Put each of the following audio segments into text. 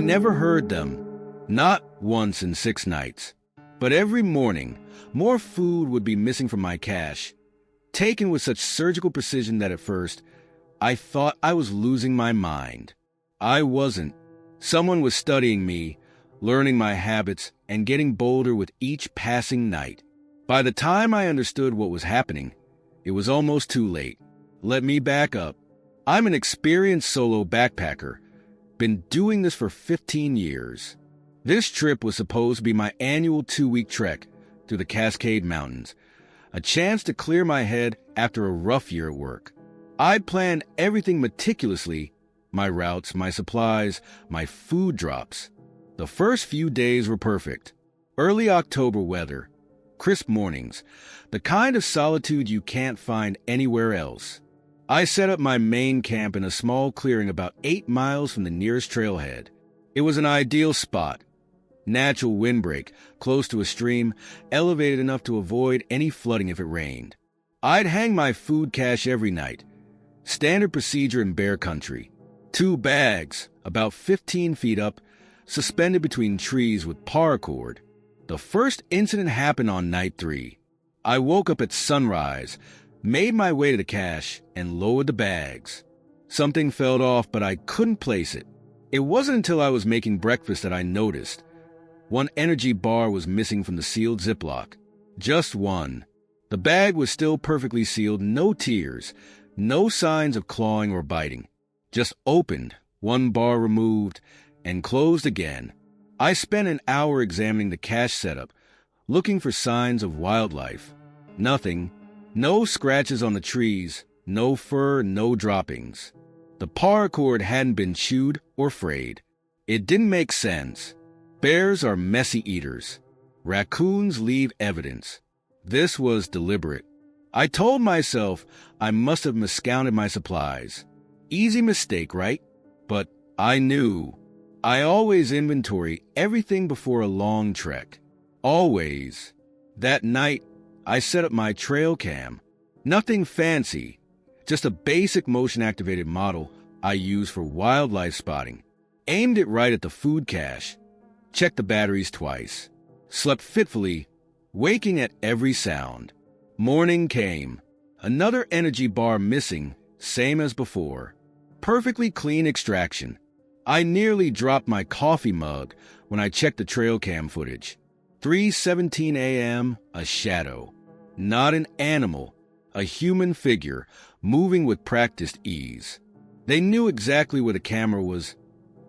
never heard them, not once in 6 nights. But every morning, more food would be missing from my cache, taken with such surgical precision that at first, I thought I was losing my mind. I wasn't. Someone was studying me, learning my habits, and getting bolder with each passing night. By the time I understood what was happening, it was almost too late. Let me back up. I'm an experienced solo backpacker. Been doing this for 15 years. This trip was supposed to be my annual 2-week trek through the Cascade Mountains, a chance to clear my head after a rough year at work. I planned everything meticulously, my routes, my supplies, my food drops. The first few days were perfect. Early October weather, crisp mornings, the kind of solitude you can't find anywhere else. I set up my main camp in a small clearing about 8 miles from the nearest trailhead. It was an ideal spot. Natural windbreak, close to a stream, elevated enough to avoid any flooding if it rained. I'd hang my food cache every night. Standard procedure in bear country. 2 bags, about 15 feet up, suspended between trees with paracord. The first incident happened on night 3. I woke up at sunrise, made my way to the cache, and lowered the bags. Something fell off, but I couldn't place it. It wasn't until I was making breakfast that I noticed. One energy bar was missing from the sealed Ziploc. Just one. The bag was still perfectly sealed, no tears, no signs of clawing or biting. Just opened, one bar removed, and closed again. I spent an hour examining the cache setup, looking for signs of wildlife. Nothing. No scratches on the trees, no fur, no droppings. The paracord hadn't been chewed or frayed. It didn't make sense. Bears are messy eaters. Raccoons leave evidence. This was deliberate. I told myself I must have miscounted my supplies. Easy mistake, right? But I knew. I always inventory everything before a long trek. Always. That night, I set up my trail cam. Nothing fancy, just a basic motion-activated model I use for wildlife spotting. Aimed it right at the food cache. Checked the batteries twice. Slept fitfully, waking at every sound. Morning came. Another energy bar missing, same as before. Perfectly clean extraction. I nearly dropped my coffee mug when I checked the trail cam footage. 3:17 a.m., a shadow. Not an animal, a human figure, moving with practiced ease. They knew exactly where the camera was.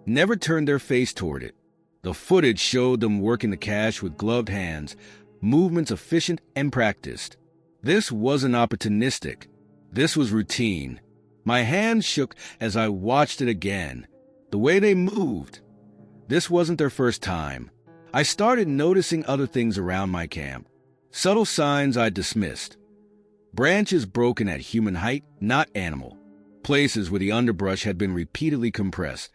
Never turned their face toward it. The footage showed them working the cache with gloved hands, movements efficient and practiced. This wasn't opportunistic. This was routine. My hands shook as I watched it again. The way they moved. This wasn't their first time. I started noticing other things around my camp. Subtle signs I dismissed. Branches broken at human height, not animal. Places where the underbrush had been repeatedly compressed,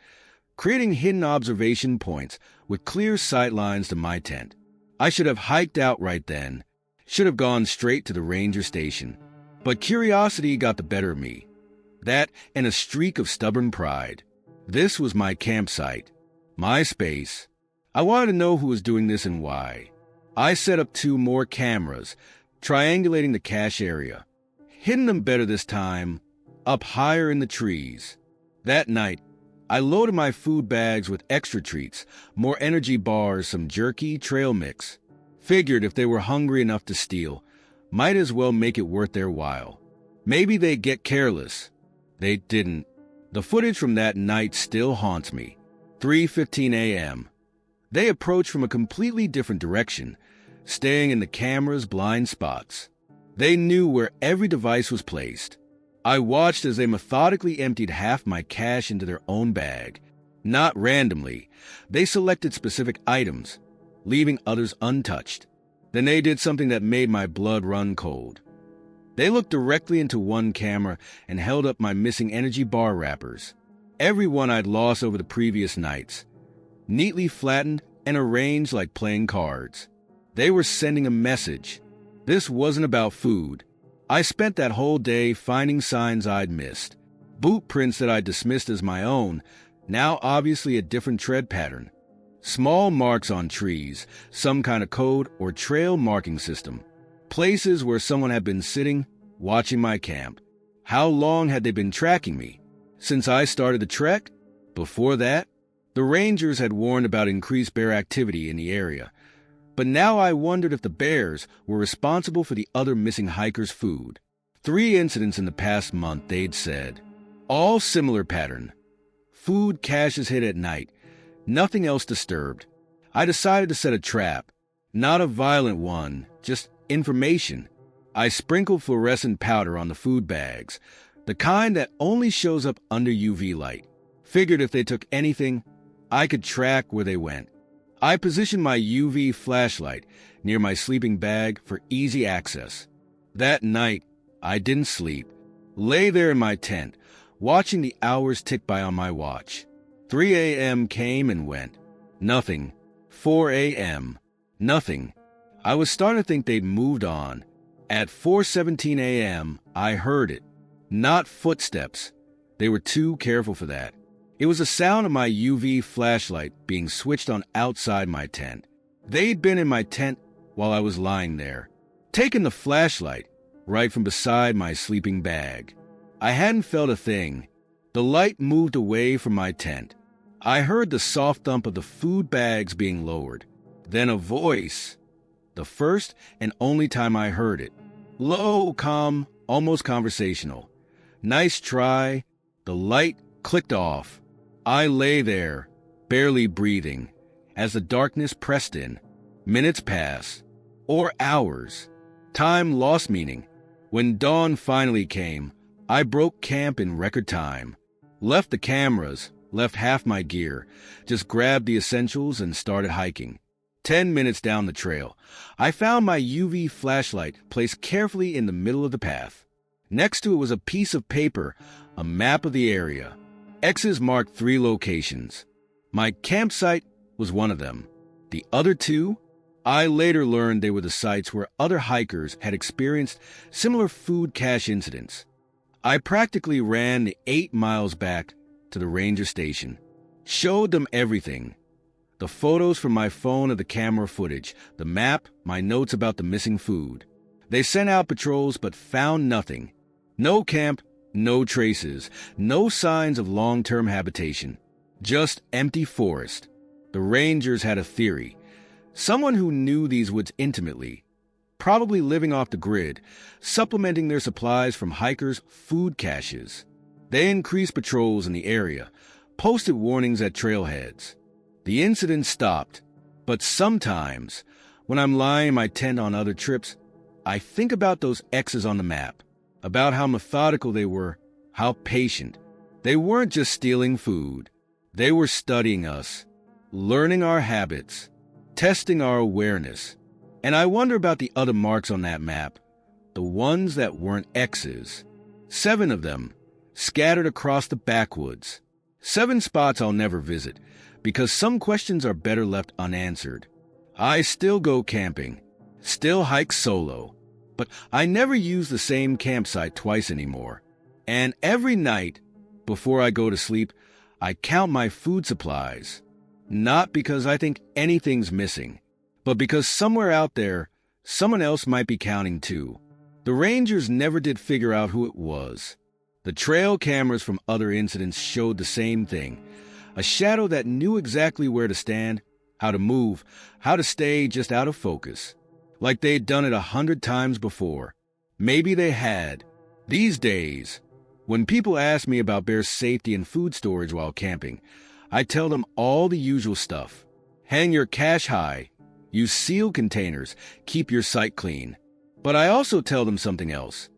creating hidden observation points with clear sight lines to my tent. I should have hiked out right then. Should have gone straight to the ranger station. But curiosity got the better of me. That and a streak of stubborn pride. This was my campsite. My space. I wanted to know who was doing this and why. I set up 2 more cameras, triangulating the cache area. Hidden them better this time, up higher in the trees. That night, I loaded my food bags with extra treats, more energy bars, some jerky, trail mix. Figured if they were hungry enough to steal, might as well make it worth their while. Maybe they'd get careless. They didn't. The footage from that night still haunts me. 3:15 a.m. They approached from a completely different direction, staying in the camera's blind spots. They knew where every device was placed. I watched as they methodically emptied half my cache into their own bag. Not randomly. They selected specific items, leaving others untouched. Then they did something that made my blood run cold. They looked directly into one camera and held up my missing energy bar wrappers. Every one I'd lost over the previous nights. Neatly flattened and arranged like playing cards. They were sending a message. This wasn't about food. I spent that whole day finding signs I'd missed. Boot prints that I dismissed as my own, Now obviously a different tread pattern. Small marks on trees, some kind of code or trail marking system. Places where someone had been sitting, watching my camp. How long had they been tracking me? Since I started the trek? Before that? The rangers had warned about increased bear activity in the area. But now I wondered if the bears were responsible for the other missing hikers' food. 3 incidents in the past month, they'd said. All similar pattern. Food caches hit at night. Nothing else disturbed. I decided to set a trap. Not a violent one, just information. I sprinkled fluorescent powder on the food bags, the kind that only shows up under UV light. Figured if they took anything, I could track where they went. I positioned my UV flashlight near my sleeping bag for easy access. That night, I didn't sleep. Lay there in my tent, watching the hours tick by on my watch. 3 a.m. came and went. Nothing. 4 a.m. Nothing. I was starting to think they'd moved on. At 4:17 a.m., I heard it. Not footsteps. They were too careful for that. It was the sound of my UV flashlight being switched on outside my tent. They'd been in my tent while I was lying there, taking the flashlight right from beside my sleeping bag. I hadn't felt a thing. The light moved away from my tent. I heard the soft thump of the food bags being lowered. Then a voice. The first and only time I heard it. Low, calm, almost conversational. Nice try. The light clicked off. I lay there, barely breathing, as the darkness pressed in. Minutes passed, or hours. Time lost meaning. When dawn finally came, I broke camp in record time. Left the cameras, left half my gear, just grabbed the essentials and started hiking. 10 minutes down the trail, I found my UV flashlight placed carefully in the middle of the path. Next to it was a piece of paper, a map of the area. X's marked 3 locations. My campsite was one of them. The other 2? I later learned they were the sites where other hikers had experienced similar food cache incidents. I practically ran the 8 miles back to the ranger station. Showed them everything. The photos from my phone of the camera footage, the map, my notes about the missing food. They sent out patrols but found nothing. No camp, no traces, no signs of long-term habitation. Just empty forest. The rangers had a theory. Someone who knew these woods intimately, probably living off the grid, supplementing their supplies from hikers' food caches. They increased patrols in the area, posted warnings at trailheads. The incident stopped, but sometimes, when I'm lying in my tent on other trips, I think about those X's on the map, about how methodical they were, how patient. They weren't just stealing food. They were studying us, learning our habits, testing our awareness. And I wonder about the other marks on that map, the ones that weren't X's. 7 of them, scattered across the backwoods. 7 spots I'll never visit, because some questions are better left unanswered. I still go camping, still hike solo, but I never use the same campsite twice anymore. And every night, before I go to sleep, I count my food supplies. Not because I think anything's missing, but because somewhere out there, someone else might be counting too. The rangers never did figure out who it was. The trail cameras from other incidents showed the same thing. A shadow that knew exactly where to stand, how to move, how to stay just out of focus. Like they'd done it 100 times before. Maybe they had. These days, when people ask me about bear safety and food storage while camping, I tell them all the usual stuff. Hang your cache high. Use sealed containers. Keep your site clean. But I also tell them something else.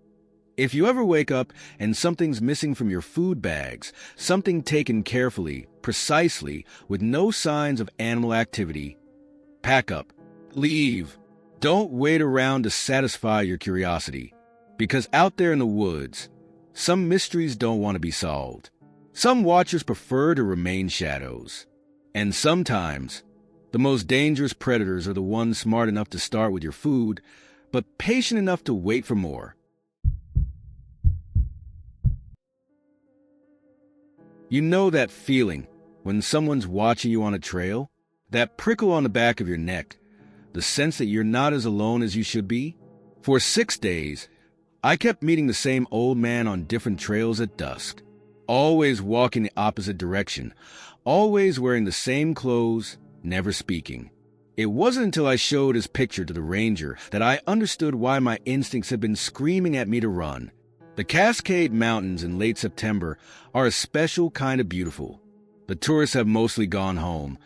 If you ever wake up and something's missing from your food bags, something taken carefully, precisely, with no signs of animal activity, pack up. Leave. Don't wait around to satisfy your curiosity. Because out there in the woods, some mysteries don't want to be solved. Some watchers prefer to remain shadows. And sometimes, the most dangerous predators are the ones smart enough to start with your food, but patient enough to wait for more. You know that feeling when someone's watching you on a trail? That prickle on the back of your neck, the sense that you're not as alone as you should be? For 6 days, I kept meeting the same old man on different trails at dusk, always walking the opposite direction, always wearing the same clothes, never speaking. It wasn't until I showed his picture to the ranger that I understood why my instincts had been screaming at me to run. The Cascade Mountains in late September are a special kind of beautiful. The tourists have mostly gone home,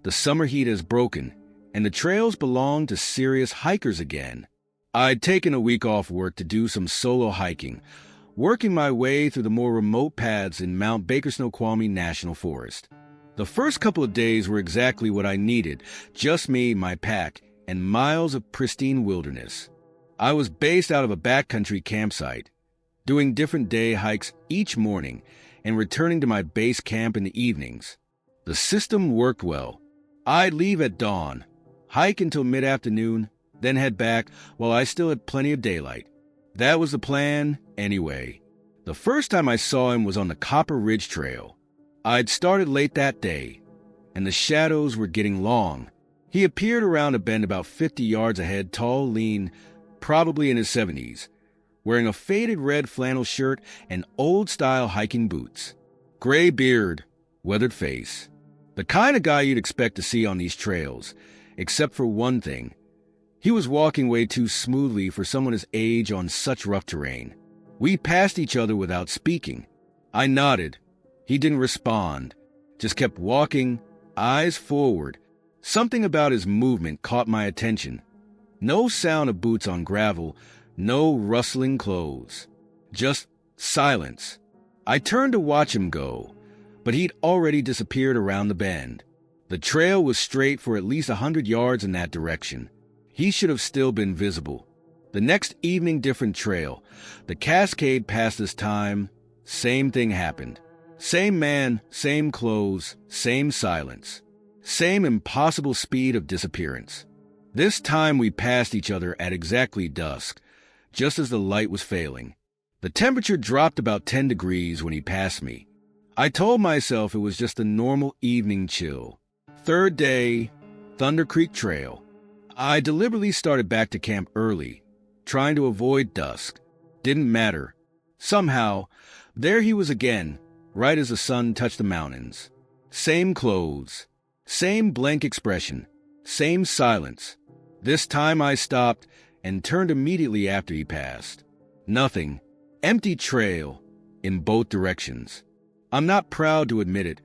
the summer heat has broken, and the trails belong to serious hikers again. I'd taken a week off work to do some solo hiking, working my way through the more remote paths in Mount Baker Snoqualmie National Forest. The first couple of days were exactly what I needed, just me, my pack, and miles of pristine wilderness. I was based out of a backcountry campsite, doing different day hikes each morning and returning to my base camp in the evenings. The system worked well. I'd leave at dawn, hike until mid-afternoon, then head back while I still had plenty of daylight. That was the plan, anyway. The first time I saw him was on the Copper Ridge Trail. I'd started late that day, and the shadows were getting long. He appeared around a bend about 50 yards ahead, tall, lean, probably in his 70s, wearing a faded red flannel shirt and old-style hiking boots. Gray beard, weathered face. The kind of guy you'd expect to see on these trails, except for one thing. He was walking way too smoothly for someone his age on such rough terrain. We passed each other without speaking. I nodded. He didn't respond, just kept walking, eyes forward. Something about his movement caught my attention. No sound of boots on gravel, no rustling clothes. Just silence. I turned to watch him go, but he'd already disappeared around the bend. The trail was straight for at least 100 yards in that direction. He should have still been visible. The next evening, different trail. The Cascade passed this time. Same thing happened. Same man, same clothes, same silence. Same impossible speed of disappearance. This time we passed each other at exactly dusk, just as the light was failing. The temperature dropped about 10 degrees when he passed me. I told myself it was just a normal evening chill. Third day, Thunder Creek Trail. I deliberately started back to camp early, trying to avoid dusk. Didn't matter. Somehow, there he was again, right as the sun touched the mountains. Same clothes, same blank expression, same silence. This time I stopped and turned immediately after he passed. Nothing. Empty trail in both directions. I'm not proud to admit it,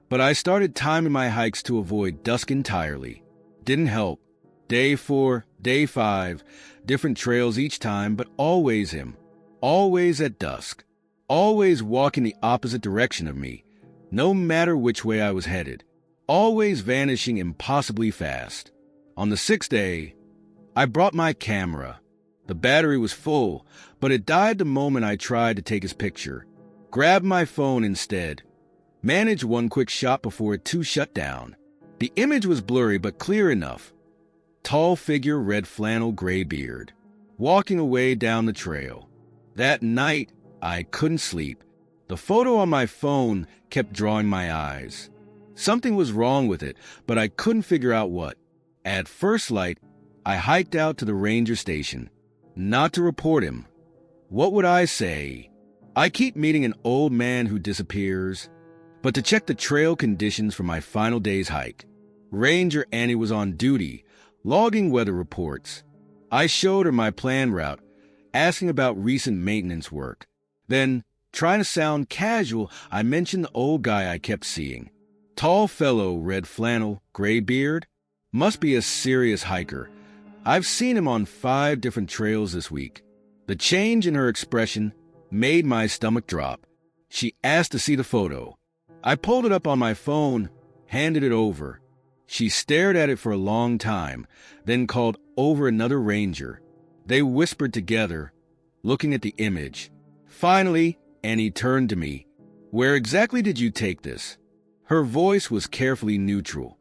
but I started timing my hikes to avoid dusk entirely. Didn't help. Day 4, day 5, different trails each time, but always him. Always at dusk. Always walking the opposite direction of me, no matter which way I was headed. Always vanishing impossibly fast. On the 6th day, I brought my camera. The battery was full, but it died the moment I tried to take his picture. Grabbed my phone instead. Managed one quick shot before it too shut down. The image was blurry but clear enough. Tall figure, red flannel, gray beard. Walking away down the trail. That night, I couldn't sleep. The photo on my phone kept drawing my eyes. Something was wrong with it, but I couldn't figure out what. At first light, I hiked out to the ranger station. Not to report him. What would I say? I keep meeting an old man who disappears, but to check the trail conditions for my final day's hike. Ranger Annie was on duty, logging weather reports. I showed her my planned route, asking about recent maintenance work. Then, trying to sound casual, I mentioned the old guy I kept seeing. Tall fellow, red flannel, gray beard. Must be a serious hiker. I've seen him on 5 different trails this week. The change in her expression made my stomach drop. She asked to see the photo. I pulled it up on my phone, handed it over. She stared at it for a long time, then called over another ranger. They whispered together, looking at the image. Finally, Annie turned to me. "Where exactly did you take this?" Her voice was carefully neutral.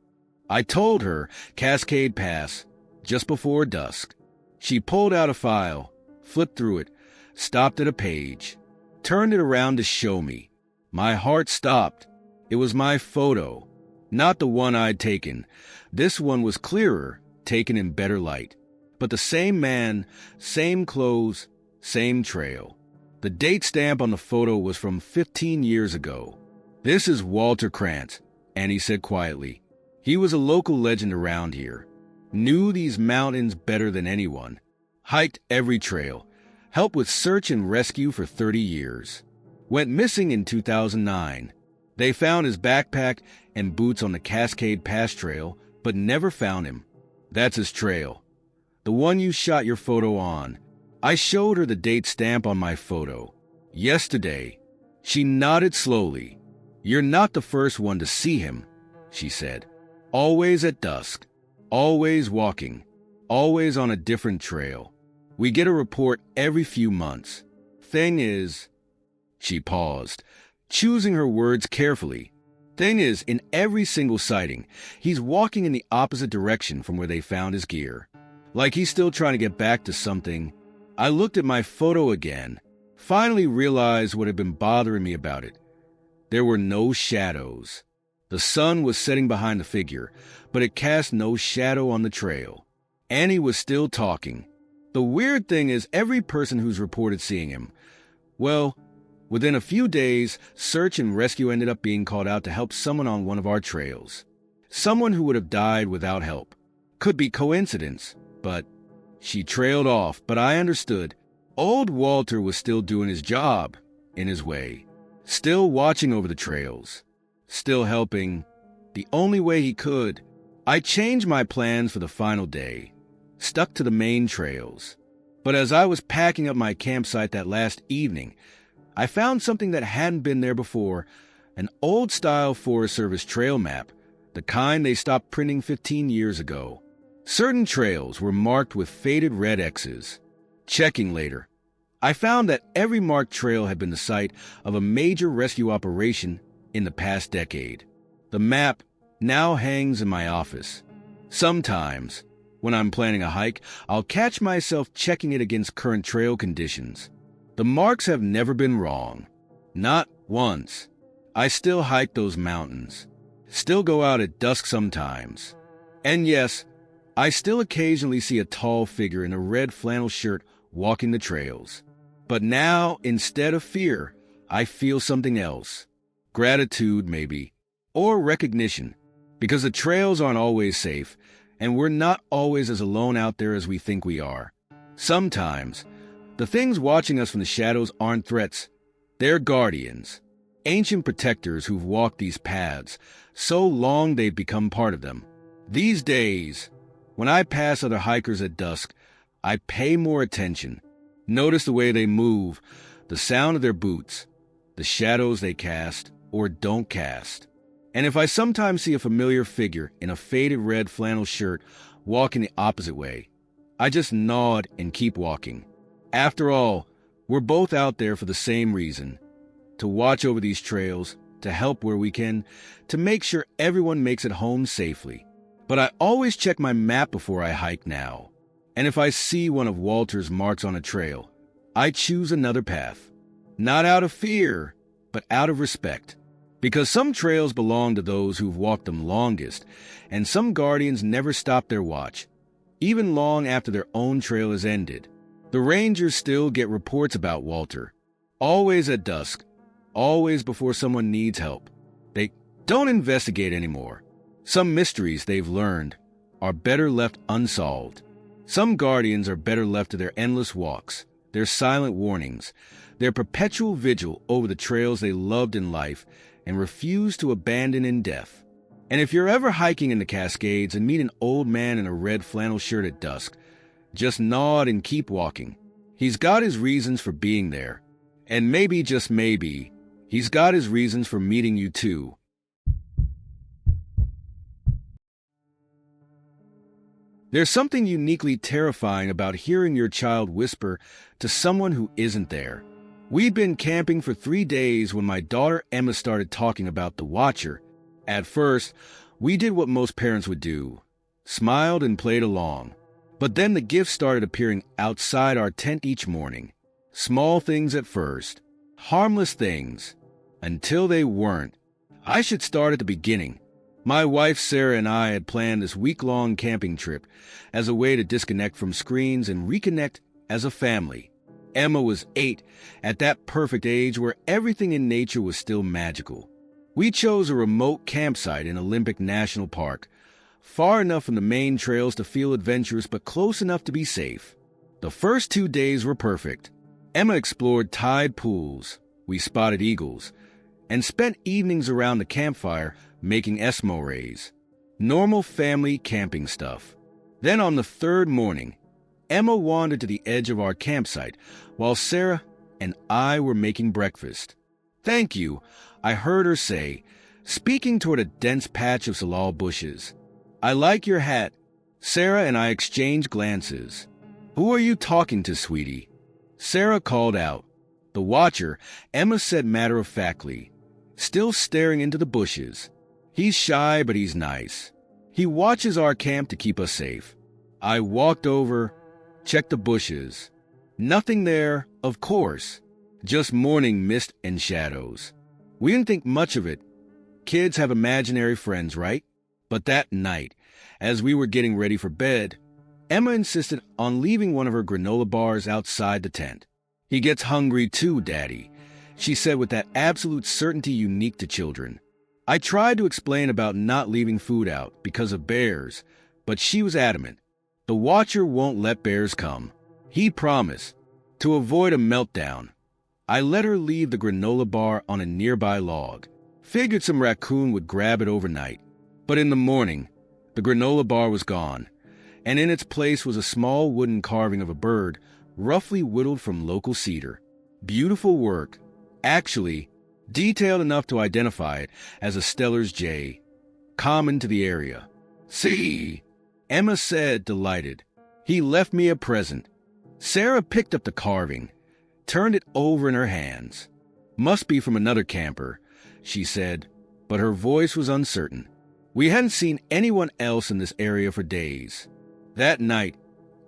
I told her Cascade Pass, just before dusk. She pulled out a file, flipped through it, stopped at a page, turned it around to show me. My heart stopped. It was my photo, not the one I'd taken. This one was clearer, taken in better light. But the same man, same clothes, same trail. The date stamp on the photo was from 15 years ago. "This is Walter Krantz," Annie said quietly. He was a local legend around here. Knew these mountains better than anyone. Hiked every trail. Helped with search and rescue for 30 years. Went missing in 2009. They found his backpack and boots on the Cascade Pass Trail, but never found him. That's his trail. The one you shot your photo on. I showed her the date stamp on my photo. Yesterday. She nodded slowly. "You're not the first one to see him," she said. "Always at dusk. Always walking. Always on a different trail. We get a report every few months. Thing is..." She paused, choosing her words carefully. "Thing is, in every single sighting, he's walking in the opposite direction from where they found his gear. Like he's still trying to get back to something." I looked at my photo again, finally realized what had been bothering me about it. There were no shadows. The sun was setting behind the figure, but it cast no shadow on the trail. Annie was still talking. "The weird thing is every person who's reported seeing him, well, within a few days, search and rescue ended up being called out to help someone on one of our trails. Someone who would have died without help. Could be coincidence, but..." She trailed off, but I understood. Old Walter was still doing his job, in his way. Still watching over the trails. Still helping, the only way he could. I changed my plans for the final day. Stuck to the main trails. But as I was packing up my campsite that last evening, I found something that hadn't been there before. An old-style Forest Service trail map, the kind they stopped printing 15 years ago. Certain trails were marked with faded red X's. Checking later, I found that every marked trail had been the site of a major rescue operation in the past decade. The map now hangs in my office. Sometimes, when I'm planning a hike, I'll catch myself checking it against current trail conditions. The marks have never been wrong. Not once. I still hike those mountains. Still go out at dusk sometimes. And yes, I still occasionally see a tall figure in a red flannel shirt walking the trails. But now, instead of fear, I feel something else. Gratitude, maybe. Or recognition. Because the trails aren't always safe, and we're not always as alone out there as we think we are. Sometimes, the things watching us from the shadows aren't threats. They're guardians. Ancient protectors who've walked these paths so long they've become part of them. These days, when I pass other hikers at dusk, I pay more attention. Notice the way they move, the sound of their boots, the shadows they cast or don't cast. And if I sometimes see a familiar figure in a faded red flannel shirt walking the opposite way, I just nod and keep walking. After all, we're both out there for the same reason. To watch over these trails, to help where we can, to make sure everyone makes it home safely. But I always check my map before I hike now. And if I see one of Walter's marks on a trail, I choose another path. Not out of fear, but out of respect. Because some trails belong to those who've walked them longest, and some guardians never stop their watch, even long after their own trail is ended. The rangers still get reports about Walter. Always at dusk. Always before someone needs help. They don't investigate anymore. Some mysteries they've learned are better left unsolved. Some guardians are better left to their endless walks, their silent warnings, their perpetual vigil over the trails they loved in life and refused to abandon in death. And if you're ever hiking in the Cascades and meet an old man in a red flannel shirt at dusk, just nod and keep walking. He's got his reasons for being there. And maybe, just maybe, he's got his reasons for meeting you too. There's something uniquely terrifying about hearing your child whisper to someone who isn't there. We'd been camping for 3 days when my daughter Emma started talking about the Watcher. At first, we did what most parents would do, smiled and played along. But then the gifts started appearing outside our tent each morning. Small things at first, harmless things, until they weren't. I should start at the beginning. My wife Sarah and I had planned this week-long camping trip as a way to disconnect from screens and reconnect as a family. Emma was 8, at that perfect age where everything in nature was still magical. We chose a remote campsite in Olympic National Park, far enough from the main trails to feel adventurous but close enough to be safe. The first 2 days were perfect. Emma explored tide pools, we spotted eagles, and spent evenings around the campfire making Eskimo rays. Normal family camping stuff. Then on the third morning, Emma wandered to the edge of our campsite while Sarah and I were making breakfast. "Thank you," I heard her say, speaking toward a dense patch of salal bushes. "I like your hat." Sarah and I exchanged glances. "Who are you talking to, sweetie?" Sarah called out. "The Watcher," Emma said matter-of-factly, still staring into the bushes. "He's shy, but he's nice. He watches our camp to keep us safe." I walked over, checked the bushes. Nothing there, of course. Just morning mist and shadows. We didn't think much of it. Kids have imaginary friends, right? But that night, as we were getting ready for bed, Emma insisted on leaving one of her granola bars outside the tent. "He gets hungry too, Daddy," she said with that absolute certainty unique to children. I tried to explain about not leaving food out because of bears, but she was adamant. The Watcher won't let bears come. He promised. To avoid a meltdown, I let her leave the granola bar on a nearby log. Figured some raccoon would grab it overnight. But in the morning, the granola bar was gone, and in its place was a small wooden carving of a bird, roughly whittled from local cedar. Beautiful work. Actually, detailed enough to identify it as a Steller's jay, common to the area. "See," Emma said, delighted. "He left me a present." Sarah picked up the carving, turned it over in her hands. "Must be from another camper," she said, but her voice was uncertain. We hadn't seen anyone else in this area for days. That night,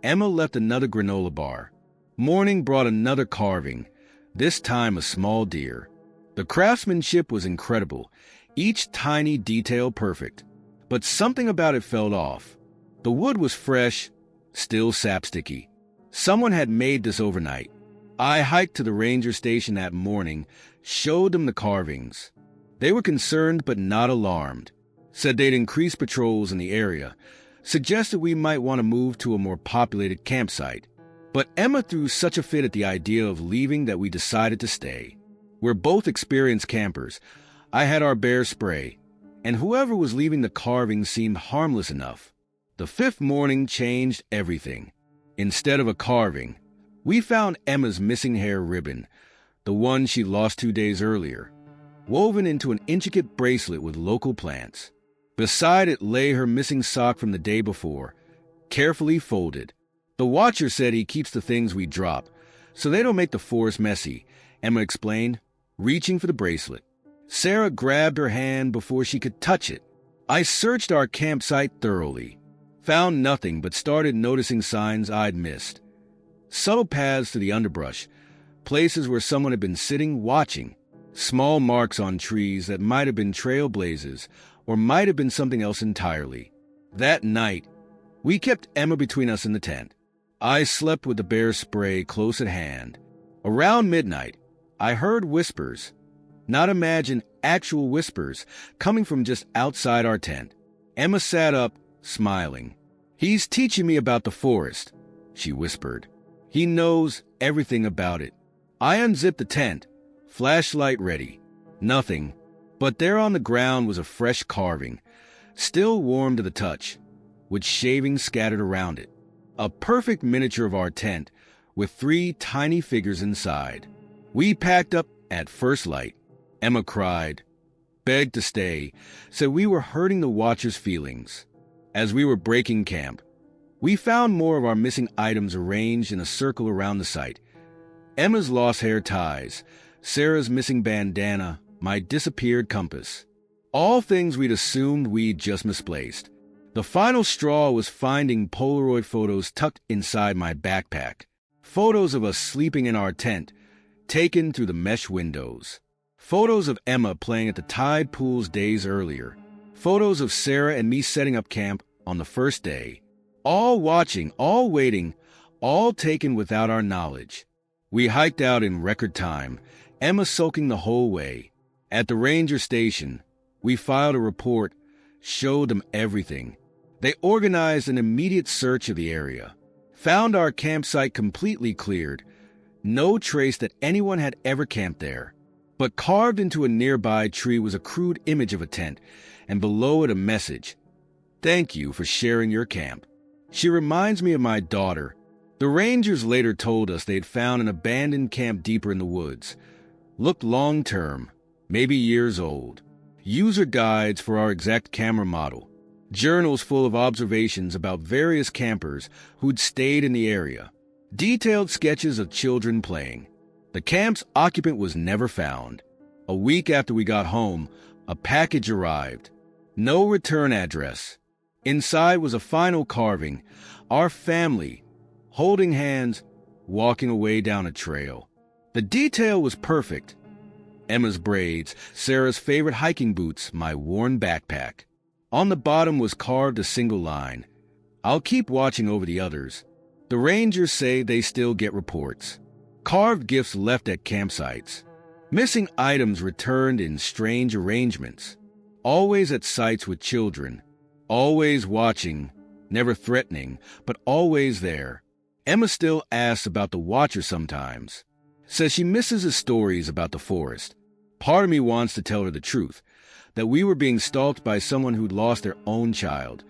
Emma left another granola bar. Morning brought another carving, this time a small deer. The craftsmanship was incredible, each tiny detail perfect. But something about it felt off. The wood was fresh, still sap-sticky. Someone had made this overnight. I hiked to the ranger station that morning, showed them the carvings. They were concerned but not alarmed. Said they'd increase patrols in the area, suggested we might want to move to a more populated campsite. But Emma threw such a fit at the idea of leaving that we decided to stay. We're both experienced campers. I had our bear spray, and whoever was leaving the carvings seemed harmless enough. The fifth morning changed everything. Instead of a carving, we found Emma's missing hair ribbon, the one she lost 2 days earlier, woven into an intricate bracelet with local plants. Beside it lay her missing sock from the day before, carefully folded. The Watcher said he keeps the things we drop, so they don't make the forest messy, Emma explained, reaching for the bracelet. Sarah grabbed her hand before she could touch it. I searched our campsite thoroughly, found nothing but started noticing signs I'd missed. Subtle paths to the underbrush, places where someone had been sitting watching, small marks on trees that might have been trailblazers or might have been something else entirely. That night, we kept Emma between us in the tent. I slept with the bear spray close at hand. Around midnight, I heard whispers, not imagined actual whispers, coming from just outside our tent. Emma sat up, smiling. "He's teaching me about the forest," she whispered. "He knows everything about it." I unzipped the tent, flashlight ready. Nothing, but there on the ground was a fresh carving, still warm to the touch, with shavings scattered around it. A perfect miniature of our tent, with 3 tiny figures inside. We packed up at first light. Emma cried, begged to stay, said we were hurting the Watcher's feelings. As we were breaking camp, we found more of our missing items arranged in a circle around the site. Emma's lost hair ties, Sarah's missing bandana, my disappeared compass. All things we'd assumed we'd just misplaced. The final straw was finding Polaroid photos tucked inside my backpack. Photos of us sleeping in our tent, taken through the mesh windows. Photos of Emma playing at the tide pools days earlier. Photos of Sarah and me setting up camp on the first day. All watching, all waiting, all taken without our knowledge. We hiked out in record time, Emma soaking the whole way. At the ranger station, we filed a report, showed them everything. They organized an immediate search of the area. Found our campsite completely cleared. No trace that anyone had ever camped there. But carved into a nearby tree was a crude image of a tent, and below it a message. "Thank you for sharing your camp." She reminds me of my daughter. The rangers later told us they had found an abandoned camp deeper in the woods. Looked long-term, maybe years old. User guides for our exact camera model. Journals full of observations about various campers who'd stayed in the area. Detailed sketches of children playing. The camp's occupant was never found. A week after we got home, a package arrived. No return address. Inside was a final carving. Our family, holding hands, walking away down a trail. The detail was perfect. Emma's braids, Sarah's favorite hiking boots, my worn backpack. On the bottom was carved a single line. "I'll keep watching over the others." The rangers say they still get reports. Carved gifts left at campsites. Missing items returned in strange arrangements. Always at sites with children. Always watching, never threatening, but always there. Emma still asks about the Watcher sometimes. Says she misses the stories about the forest. Part of me wants to tell her the truth, that we were being stalked by someone who'd lost their own child.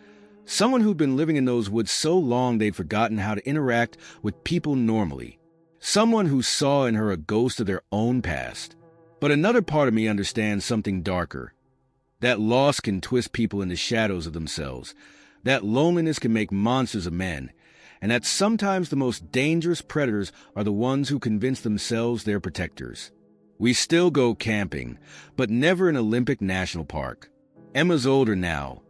Someone who'd been living in those woods so long they'd forgotten how to interact with people normally. Someone who saw in her a ghost of their own past. But another part of me understands something darker. That loss can twist people into shadows of themselves. That loneliness can make monsters of men. And that sometimes the most dangerous predators are the ones who convince themselves they're protectors. We still go camping, but never in Olympic National Park. Emma's older now.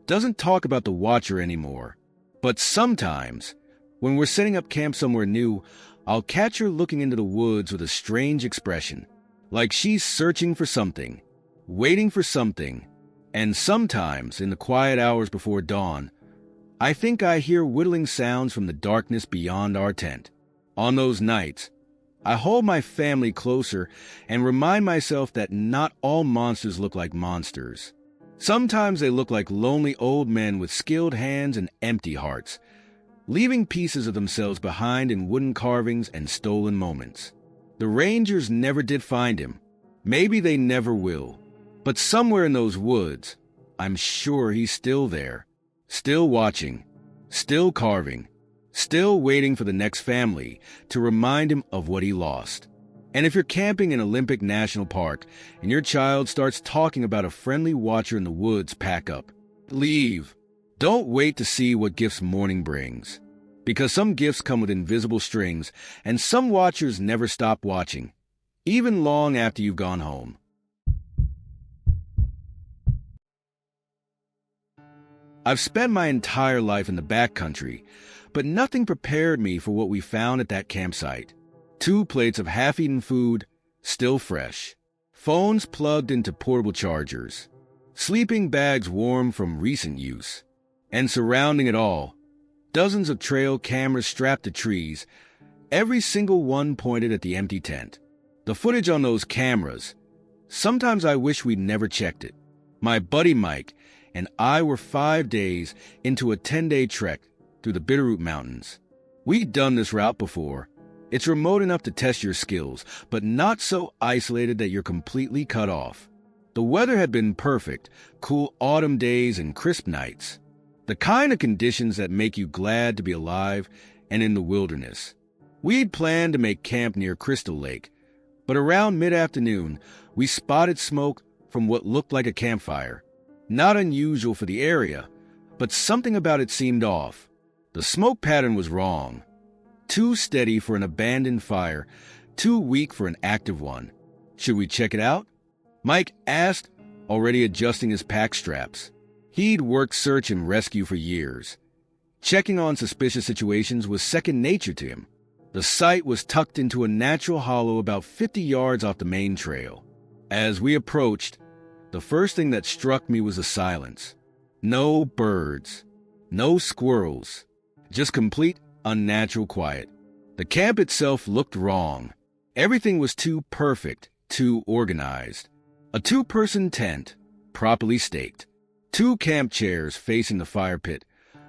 Doesn't talk about the Watcher anymore. But sometimes, when we're setting up camp somewhere new, I'll catch her looking into the woods with a strange expression. Like she's searching for something, waiting for something. And sometimes, in the quiet hours before dawn, I think I hear whittling sounds from the darkness beyond our tent. On those nights, I hold my family closer and remind myself that not all monsters look like monsters. Sometimes they look like lonely old men with skilled hands and empty hearts, leaving pieces of themselves behind in wooden carvings and stolen moments. The rangers never did find him. Maybe they never will. But somewhere in those woods, I'm sure he's still there. Still watching, still carving, still waiting for the next family to remind him of what he lost. And if you're camping in Olympic National Park and your child starts talking about a friendly watcher in the woods, pack up. Leave. Don't wait to see what gifts morning brings. Because some gifts come with invisible strings, and some watchers never stop watching, even long after you've gone home. I've spent my entire life in the backcountry, but nothing prepared me for what we found at that campsite. 2 plates of half-eaten food, still fresh. Phones plugged into portable chargers. Sleeping bags warm from recent use. And surrounding it all, dozens of trail cameras strapped to trees, every single one pointed at the empty tent. The footage on those cameras, sometimes I wish we'd never checked it. My buddy Mike and I were 5 days into a 10-day trek through the Bitterroot Mountains. We'd done this route before. It's remote enough to test your skills, but not so isolated that you're completely cut off. The weather had been perfect, cool autumn days and crisp nights. The kind of conditions that make you glad to be alive and in the wilderness. We'd planned to make camp near Crystal Lake, but around mid-afternoon, we spotted smoke from what looked like a campfire. Not unusual for the area, but something about it seemed off. The smoke pattern was wrong. Too steady for an abandoned fire, too weak for an active one. Should we check it out? Mike asked, already adjusting his pack straps. He'd worked search and rescue for years. Checking on suspicious situations was second nature to him. The site was tucked into a natural hollow about 50 yards off the main trail. As we approached, the first thing that struck me was the silence. No birds, no squirrels, just complete, unnatural quiet. The camp itself looked wrong. Everything was too perfect, too organized. A two-person tent, properly staked. 2 camp chairs facing the fire pit,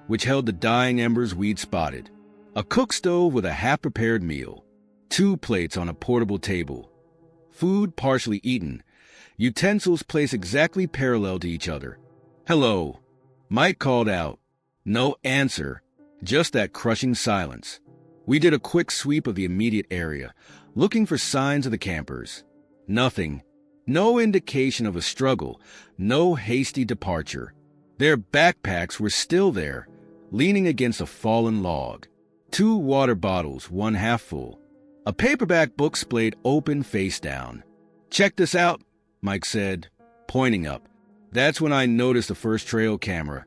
which held the dying embers we'd spotted. A cook stove with a half-prepared meal. 2 plates on a portable table. Food partially eaten. Utensils placed exactly parallel to each other. "Hello," Mike called out. No answer, just that crushing silence. We did a quick sweep of the immediate area, looking for signs of the campers. Nothing. No indication of a struggle, no hasty departure. Their backpacks were still there, leaning against a fallen log. 2 water bottles, one half full. A paperback book splayed open face down. "Check this out," Mike said, pointing up. That's when I noticed the first trail camera,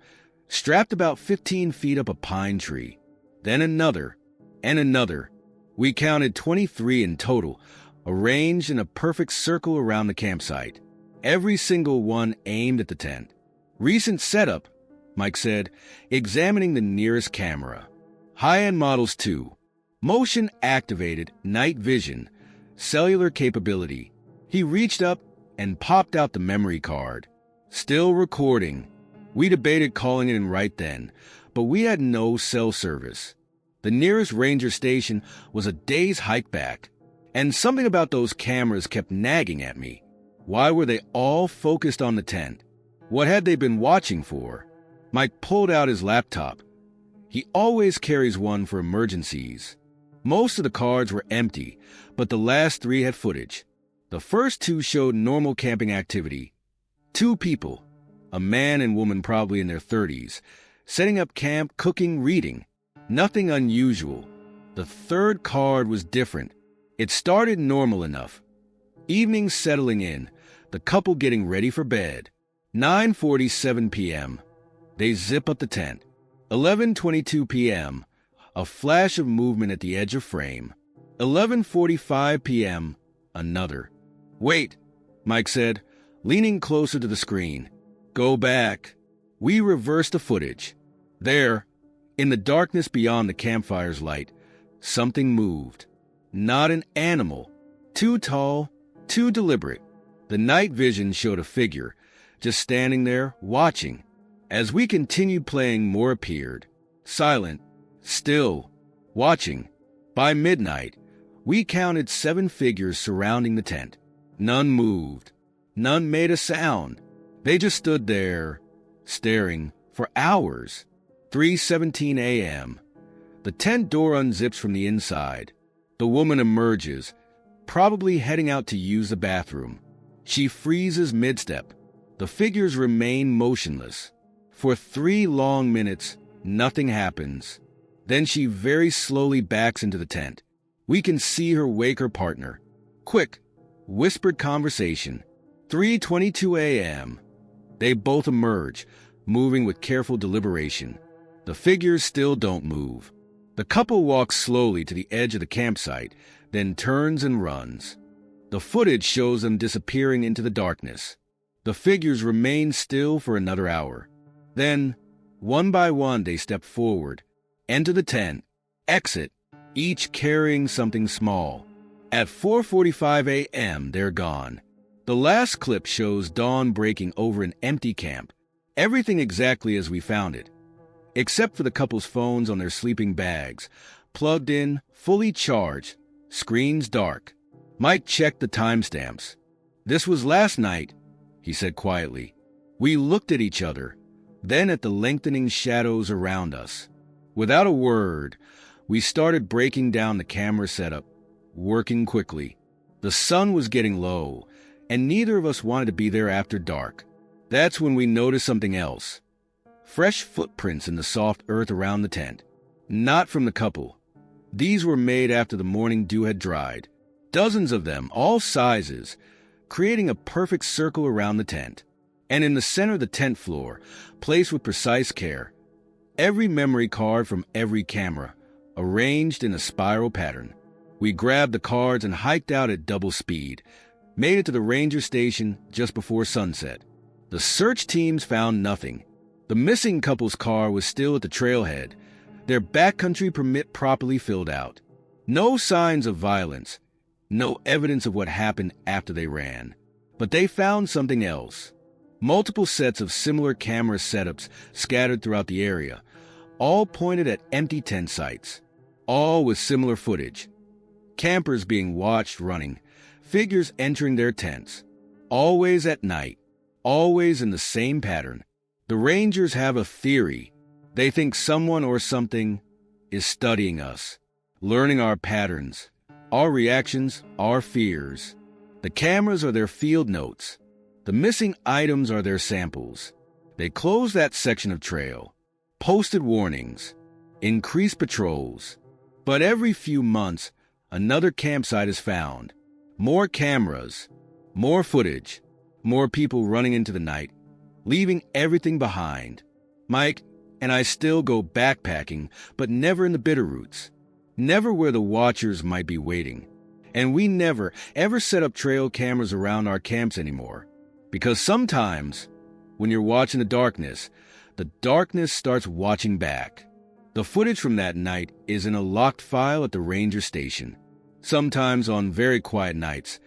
strapped about 15 feet up a pine tree. Then another, and another. We counted 23 in total, arranged in a perfect circle around the campsite. Every single one aimed at the tent. "Recent setup," Mike said, examining the nearest camera. "High-end models too. Motion-activated night vision, cellular capability." He reached up and popped out the memory card. "Still recording." We debated calling it in right then, but we had no cell service. The nearest ranger station was a day's hike back, and something about those cameras kept nagging at me. Why were they all focused on the tent? What had they been watching for? Mike pulled out his laptop. He always carries one for emergencies. Most of the cards were empty, but the last 3 had footage. The first 2 showed normal camping activity. 2 people, a man and woman probably in their 30s, setting up camp, cooking, reading. Nothing unusual. The 3rd card was different. It started normal enough. Evening settling in, the couple getting ready for bed. 9:47 p.m. They zip up the tent. 11:22 p.m. A flash of movement at the edge of frame. 11:45 p.m. Another. "Wait," Mike said, leaning closer to the screen. "Go back." We reversed the footage. There, in the darkness beyond the campfire's light, something moved. Not an animal. Too tall, too deliberate. The night vision showed a figure, just standing there, watching. As we continued playing, more appeared. Silent, still, watching. By midnight, we counted 7 figures surrounding the tent. None moved. None made a sound. They just stood there, staring, for hours. 3:17 a.m. The tent door unzips from the inside. The woman emerges, probably heading out to use the bathroom. She freezes mid-step. The figures remain motionless. For 3 long minutes, nothing happens. Then she very slowly backs into the tent. We can see her wake her partner. Quick, whispered conversation. 3:22 a.m. They both emerge, moving with careful deliberation. The figures still don't move. The couple walks slowly to the edge of the campsite, then turns and runs. The footage shows them disappearing into the darkness. The figures remain still for another hour. Then, one by one, they step forward, enter the tent, exit, each carrying something small. At 4:45 a.m., they're gone. The last clip shows dawn breaking over an empty camp. Everything exactly as we found it, except for the couple's phones on their sleeping bags, plugged in, fully charged, screens dark. Mike checked the timestamps. "This was last night," he said quietly. We looked at each other, then at the lengthening shadows around us. Without a word, we started breaking down the camera setup, working quickly. The sun was getting low, and neither of us wanted to be there after dark. That's when we noticed something else. Fresh footprints in the soft earth around the tent. Not from the couple. These were made after the morning dew had dried. Dozens of them, all sizes, creating a perfect circle around the tent. And in the center of the tent floor, placed with precise care, every memory card from every camera, arranged in a spiral pattern. We grabbed the cards and hiked out at double speed, made it to the ranger station just before sunset. The search teams found nothing. The missing couple's car was still at the trailhead, their backcountry permit properly filled out. No signs of violence, no evidence of what happened after they ran. But they found something else. Multiple sets of similar camera setups scattered throughout the area, all pointed at empty tent sites, all with similar footage. Campers being watched running, figures entering their tents, always at night, always in the same pattern. The Rangers have a theory. They think someone or something is studying us, learning our patterns, our reactions, our fears. The cameras are their field notes. The missing items are their samples. They closed that section of trail, posted warnings, increased patrols. But every few months, another campsite is found. More cameras, more footage, more people running into the night, leaving everything behind. Mike and I still go backpacking, but never in the Bitterroots, never where the watchers might be waiting. And we never, ever set up trail cameras around our camps anymore. Because sometimes, when you're watching the darkness starts watching back. The footage from that night is in a locked file at the ranger station. Sometimes on very quiet nights,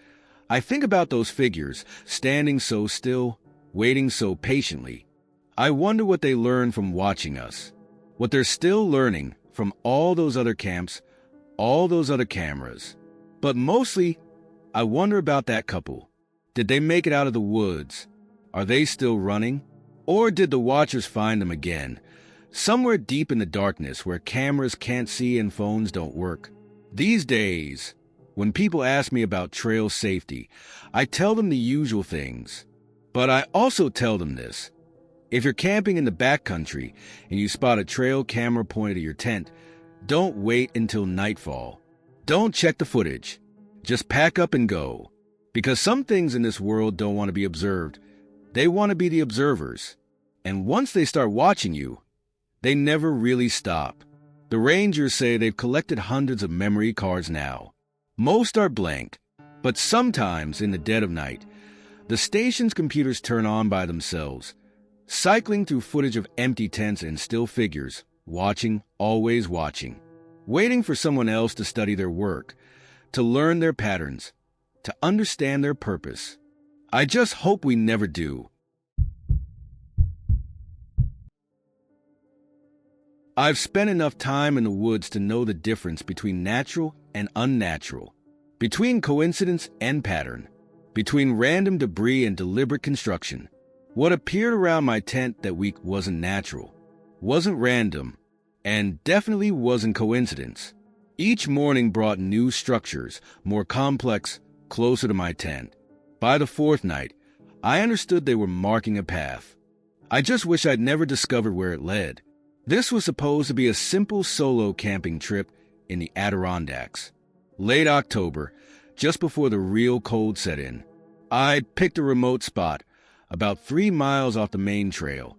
I think about those figures, standing so still, waiting so patiently. I wonder what they learned from watching us, what they're still learning from all those other camps, all those other cameras. But mostly, I wonder about that couple. Did they make it out of the woods? Are they still running? Or did the watchers find them again, somewhere deep in the darkness where cameras can't see and phones don't work? These days, when people ask me about trail safety, I tell them the usual things. But I also tell them this. If you're camping in the backcountry and you spot a trail camera pointed at your tent, don't wait until nightfall. Don't check the footage. Just pack up and go. Because some things in this world don't want to be observed. They want to be the observers. And once they start watching you, they never really stop. The Rangers say they've collected hundreds of memory cards now. Most are blank, but sometimes in the dead of night, the station's computers turn on by themselves, cycling through footage of empty tents and still figures, watching, always watching, waiting for someone else to study their work, to learn their patterns, to understand their purpose. I just hope we never do. I've spent enough time in the woods to know the difference between natural and unnatural, between coincidence and pattern, between random debris and deliberate construction. What appeared around my tent that week wasn't natural, wasn't random, and definitely wasn't coincidence. Each morning brought new structures, more complex, closer to my tent. By the fourth night, I understood they were marking a path. I just wish I'd never discovered where it led. This was supposed to be a simple solo camping trip in the Adirondacks. Late October, just before the real cold set in, I picked a remote spot, about 3 miles off the main trail.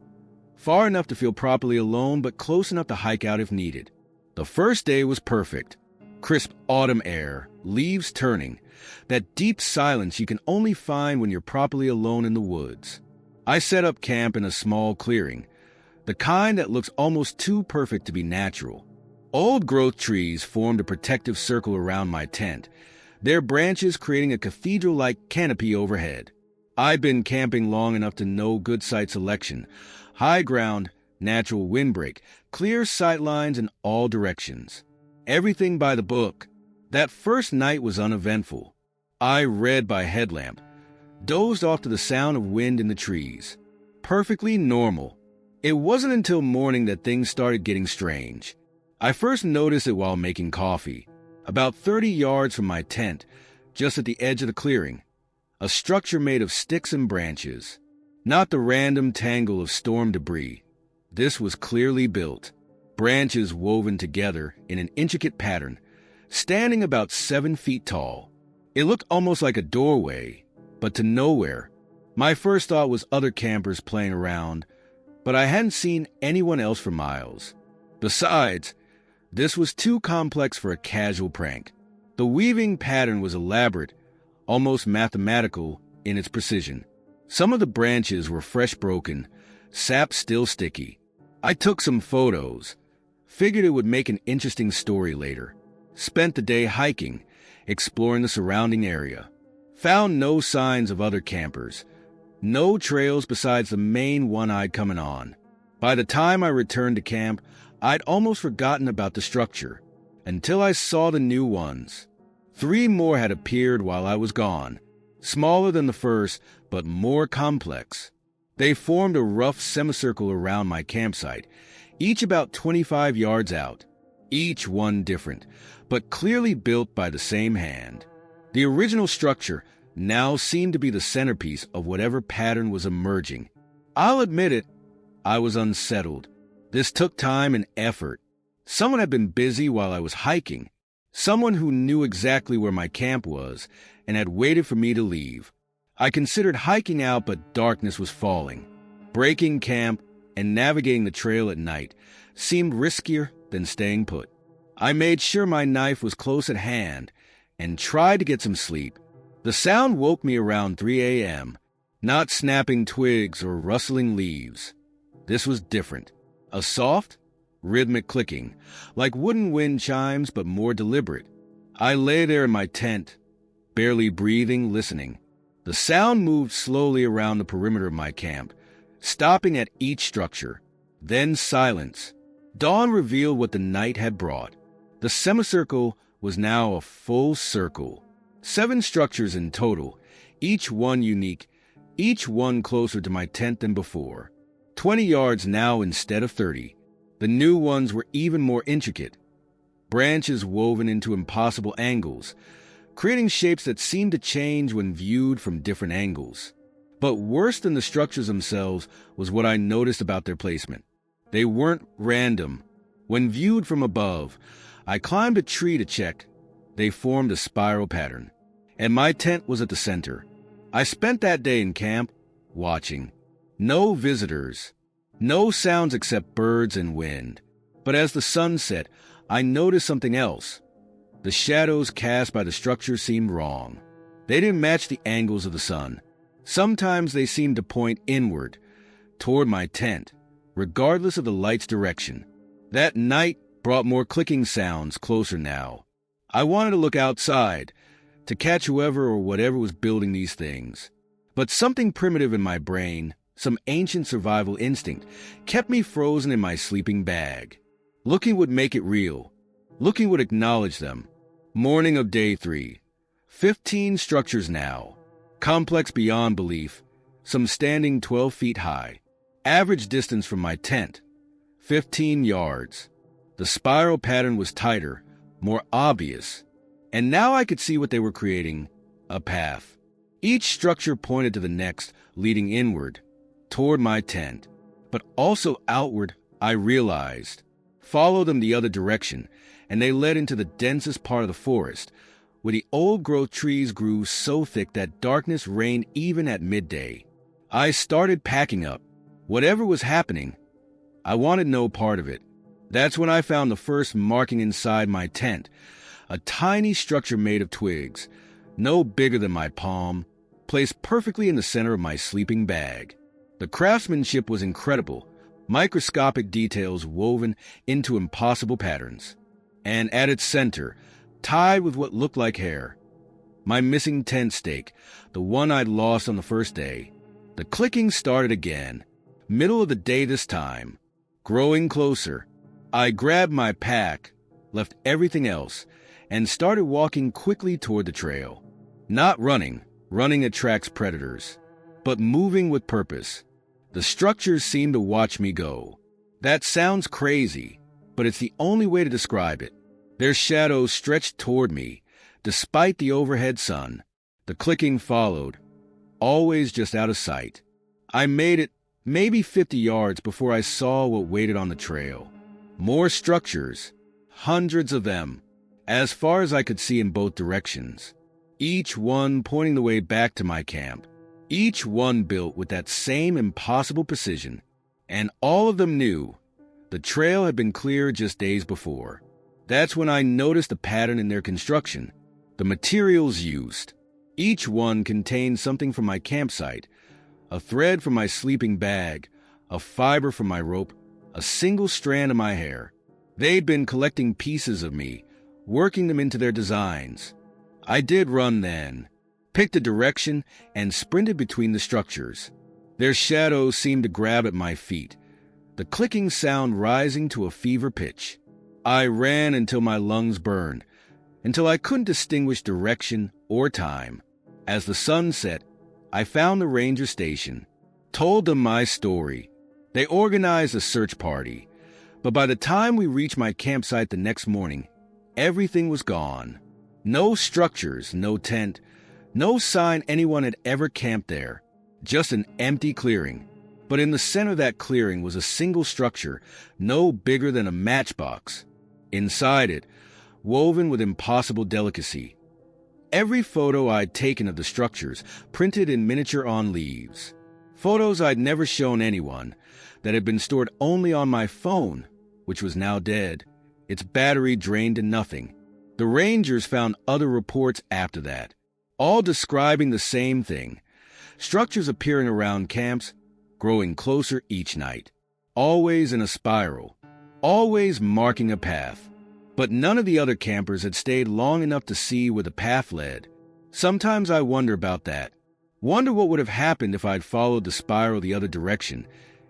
Far enough to feel properly alone, but close enough to hike out if needed. The first day was perfect. Crisp autumn air, leaves turning, that deep silence you can only find when you're properly alone in the woods. I set up camp in a small clearing, the kind that looks almost too perfect to be natural. Old-growth trees formed a protective circle around my tent, their branches creating a cathedral-like canopy overhead. I've been camping long enough to know good site selection, high ground, natural windbreak, clear sight lines in all directions. Everything by the book. That first night was uneventful. I read by headlamp, dozed off to the sound of wind in the trees. Perfectly normal. It wasn't until morning that things started getting strange. I first noticed it while making coffee. About 30 yards from my tent, just at the edge of the clearing, a structure made of sticks and branches. Not the random tangle of storm debris. This was clearly built. Branches woven together in an intricate pattern, standing about 7 feet tall. It looked almost like a doorway, but to nowhere. My first thought was other campers playing around, but I hadn't seen anyone else for miles. Besides, this was too complex for a casual prank. The weaving pattern was elaborate, almost mathematical in its precision. Some of the branches were fresh broken, sap still sticky. I took some photos, figured it would make an interesting story later. Spent the day hiking, exploring the surrounding area. Found no signs of other campers, no trails besides the main one I'd coming on. By the time I returned to camp, I'd almost forgotten about the structure, until I saw the new ones. 3 more had appeared while I was gone, smaller than the first, but more complex. They formed a rough semicircle around my campsite, each about 25 yards out, each one different, but clearly built by the same hand. The original structure now seemed to be the centerpiece of whatever pattern was emerging. I'll admit it, I was unsettled. This took time and effort. Someone had been busy while I was hiking, someone who knew exactly where my camp was and had waited for me to leave. I considered hiking out, but darkness was falling. Breaking camp and navigating the trail at night seemed riskier than staying put. I made sure my knife was close at hand and tried to get some sleep. The sound woke me around 3 a.m., not snapping twigs or rustling leaves. This was different. A soft, rhythmic clicking, like wooden wind chimes, but more deliberate. I lay there in my tent, barely breathing, listening. The sound moved slowly around the perimeter of my camp, stopping at each structure. Then silence. Dawn revealed what the night had brought. The semicircle was now a full circle. 7 structures in total, each one unique, each one closer to my tent than before. 20 yards now instead of 30. The new ones were even more intricate. Branches woven into impossible angles, creating shapes that seemed to change when viewed from different angles. But worse than the structures themselves was what I noticed about their placement. They weren't random. When viewed from above, I climbed a tree to check. They formed a spiral pattern, and my tent was at the center. I spent that day in camp, watching. No visitors, no sounds except birds and wind. But as the sun set, I noticed something else. The shadows cast by the structure seemed wrong. They didn't match the angles of the sun. Sometimes they seemed to point inward, toward my tent, regardless of the light's direction. That night brought more clicking sounds closer now. I wanted to look outside, to catch whoever or whatever was building these things. But something primitive in my brain, some ancient survival instinct, kept me frozen in my sleeping bag. Looking would make it real. Looking would acknowledge them. Morning of day 3. 15 structures now. Complex beyond belief. Some standing 12 feet high. Average distance from my tent, 15 yards. The spiral pattern was tighter, more obvious. And now I could see what they were creating, a path. Each structure pointed to the next, leading inward, toward my tent. But also outward, I realized. Follow them the other direction, and they led into the densest part of the forest, where the old-growth trees grew so thick that darkness reigned even at midday. I started packing up. Whatever was happening, I wanted no part of it. That's when I found the first marking inside my tent, a tiny structure made of twigs, no bigger than my palm, placed perfectly in the center of my sleeping bag. The craftsmanship was incredible, microscopic details woven into impossible patterns. And at its center, tied with what looked like hair, my missing tent stake, the one I'd lost on the first day. The clicking started again, middle of the day this time, growing closer. I grabbed my pack, left everything else, and started walking quickly toward the trail. Not running, running attracts predators, but moving with purpose. The structures seemed to watch me go. That sounds crazy, but it's the only way to describe it. Their shadows stretched toward me, despite the overhead sun. The clicking followed, always just out of sight. I made it maybe 50 yards before I saw what waited on the trail. More structures, hundreds of them, as far as I could see in both directions. Each one pointing the way back to my camp. Each one built with that same impossible precision. And all of them knew the trail had been cleared just days before. That's when I noticed the pattern in their construction, the materials used. Each one contained something from my campsite: a thread from my sleeping bag, a fiber from my rope, a single strand of my hair. They'd been collecting pieces of me, working them into their designs. I did run then, picked a direction, and sprinted between the structures. Their shadows seemed to grab at my feet, the clicking sound rising to a fever pitch. I ran until my lungs burned, until I couldn't distinguish direction or time. As the sun set, I found the ranger station, told them my story. They organized a search party, but by the time we reached my campsite the next morning, everything was gone. No structures, no tent, no sign anyone had ever camped there. Just an empty clearing. But in the center of that clearing was a single structure, no bigger than a matchbox. Inside it, woven with impossible delicacy, every photo I'd taken of the structures printed in miniature on leaves. Photos I'd never shown anyone, that had been stored only on my phone, which was now dead, its battery drained to nothing. The Rangers found other reports after that, all describing the same thing: structures appearing around camps, growing closer each night, always in a spiral, always marking a path. But none of the other campers had stayed long enough to see where the path led. Sometimes I wonder about that. Wonder what would have happened if I'd followed the spiral the other direction,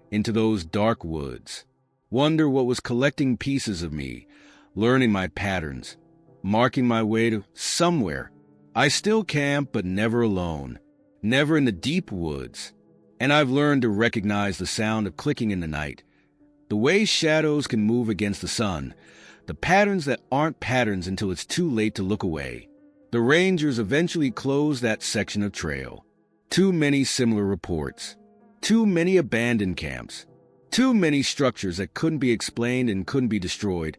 into those dark woods. Wonder what was collecting pieces of me, learning my patterns, marking my way to somewhere. I still camp, but never alone, never in the deep woods. And I've learned to recognize the sound of clicking in the night, the way shadows can move against the sun, the patterns that aren't patterns until it's too late to look away. The Rangers eventually closed that section of trail. Too many similar reports. Too many abandoned camps. Too many structures that couldn't be explained and couldn't be destroyed.